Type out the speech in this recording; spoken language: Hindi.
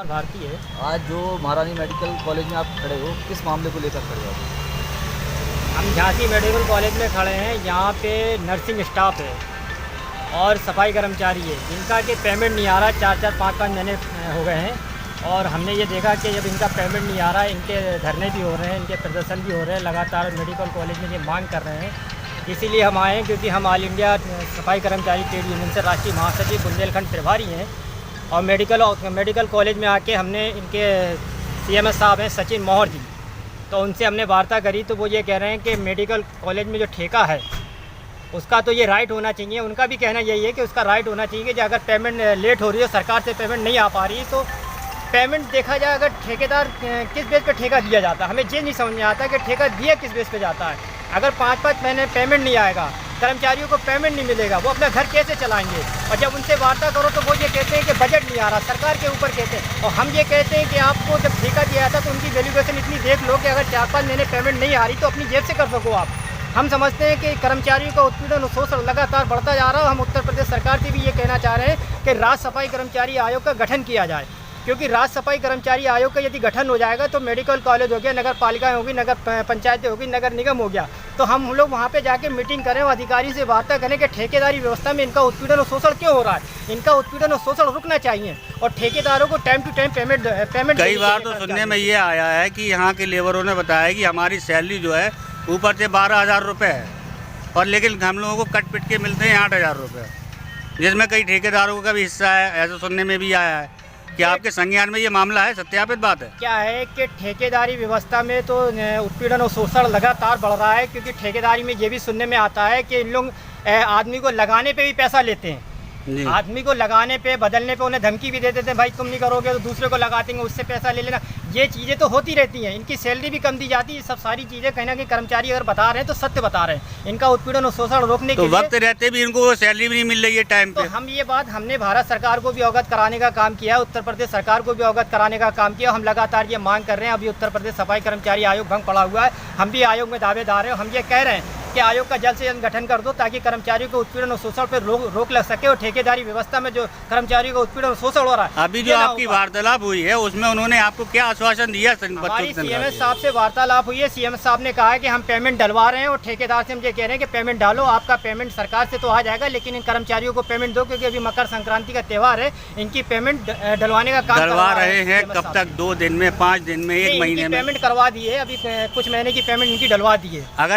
भारती है। आज जो महारानी मेडिकल कॉलेज में आप खड़े हो, किस मामले को लेकर खड़े हो? हम झांसी मेडिकल कॉलेज में खड़े हैं। यहाँ पे नर्सिंग स्टाफ है और सफाई कर्मचारी है जिनका कि पेमेंट नहीं आ रहा। 4-4, 5-5 महीने हो गए हैं और हमने ये देखा कि जब इनका पेमेंट नहीं आ रहा है, इनके धरने भी हो रहे हैं, इनके प्रदर्शन भी हो रहे हैं, लगातार मेडिकल कॉलेज में ये मांग कर रहे हैं। इसीलिए हम आए हैं क्योंकि हम ऑल इंडिया सफाई कर्मचारी ट्रेड यूनियन से राष्ट्रीय महासचिव बुंदेलखंड प्रभारी हैं और मेडिकल कॉलेज में आके हमने इनके CMS साहब हैं सचिन मौर्य जी, तो उनसे हमने वार्ता करी तो वो ये कह रहे हैं कि मेडिकल कॉलेज में जो ठेका है उसका तो ये राइट होना चाहिए। उनका भी कहना यही है कि उसका राइट होना चाहिए कि अगर पेमेंट लेट हो रही है, सरकार से पेमेंट नहीं आ पा रही तो पेमेंट देखा जाए। अगर ठेकेदार किस बेस पे ठेका दिया जाता है, हमें ये नहीं समझ में आता कि ठेका दिया किस बेस पे जाता है। अगर 5-5 महीने पेमेंट नहीं आएगा, कर्मचारियों को पेमेंट नहीं मिलेगा, वो अपना घर कैसे चलाएंगे? और जब उनसे वार्ता करो तो वो ये कहते हैं कि बजट नहीं आ रहा, सरकार के ऊपर कहते हैं। और हम ये कहते हैं कि आपको जब ठेका दिया था तो उनकी वैल्यूएशन इतनी देख लो कि अगर 4-5 महीने पेमेंट नहीं आ रही तो अपनी जेब से कर सको आप। हम समझते हैं कि कर्मचारियों का उत्पीड़न और शोषण लगातार बढ़ता जा रहा है। हम उत्तर प्रदेश सरकार से भी ये कहना चाह रहे हैं कि राज्य सफाई कर्मचारी आयोग का गठन किया जाए, क्योंकि राज्य सफाई कर्मचारी आयोग का यदि गठन हो जाएगा तो मेडिकल कॉलेज हो गया, नगर पालिकाएँ होगी, नगर पंचायतें होगी, नगर निगम हो गया, तो हम लोग वहाँ पे जाके मीटिंग करें और अधिकारी से वार्ता करें कि ठेकेदारी व्यवस्था में इनका उत्पीड़न और शोषण क्यों हो रहा है। इनका उत्पीड़न और शोषण रुकना चाहिए और ठेकेदारों को टाइम टू टाइम पेमेंट कई बार तो सुनने में ये आया है कि यहाँ के लेबरों ने बताया कि हमारी सैलरी जो है ऊपर से 12,000 रुपये है और लेकिन हम लोगों को कट पिट के मिलते हैं 8,000 रुपये, जिसमें कई ठेकेदारों का भी हिस्सा है, ऐसा सुनने में भी आया है। क्या आपके संज्ञान में ये मामला है? सत्यापित बात है? क्या है कि ठेकेदारी व्यवस्था में तो उत्पीड़न और शोषण लगातार बढ़ रहा है, क्योंकि ठेकेदारी में ये भी सुनने में आता है कि इन लोग आदमी को लगाने पे भी पैसा लेते हैं। आदमी को लगाने पे, बदलने पे उन्हें धमकी भी दे देते हैं, भाई तुम नहीं करोगे तो दूसरे को लगा देंगे, उससे पैसा ले लेना। ये चीज़ें तो होती रहती हैं। इनकी सैलरी भी कम दी जाती है। सब सारी चीज़ें कहीं ना कहीं कर्मचारी अगर बता रहे हैं तो सत्य बता रहे हैं। इनका उत्पीड़न और शोषण रोकने के लिए वक्त रहते भी इनको सैलरी भी नहीं मिल रही है टाइम पे। तो हम ये बात हमने भारत सरकार को भी अवगत कराने का काम किया है, उत्तर प्रदेश सरकार को भी अवगत कराने का काम किया। हम लगातार ये मांग कर रहे हैं। अभी उत्तर प्रदेश सफाई कर्मचारी आयोग भंग पड़ा हुआ है, हम भी आयोग में दावेदार हैं। हम ये कह रहे हैं कि आयोग का जल्द से जल्द गठन कर दो ताकि कर्मचारियों को उत्पीड़न और शोषण पर रोक लग सके और ठेकेदारी व्यवस्था में जो कर्मचारियों को उत्पीड़न और शोषण हो रहा है। अभी जो आपकी वार्तालाप हुई है उसमें उन्होंने आपको क्या आश्वासन दिया? हमारी CMS साहब से वार्तालाप हुई है। CMS साहब ने कहा है कि हम पेमेंट डलवा रहे हैं और ठेकेदार से हम ये कह रहे हैं कि पेमेंट डालो, आपका पेमेंट सरकार से तो आ जाएगा लेकिन इन कर्मचारियों को पेमेंट दो, क्योंकि अभी मकर संक्रांति का त्यौहार है। इनकी पेमेंट डलवाने का काम करवा रहे हैं। कब तक? 2 दिन में, 5 दिन में, 1 महीने में? पेमेंट करवा दी है, अभी कुछ महीने की पेमेंट इनकी डलवा दी है। अगर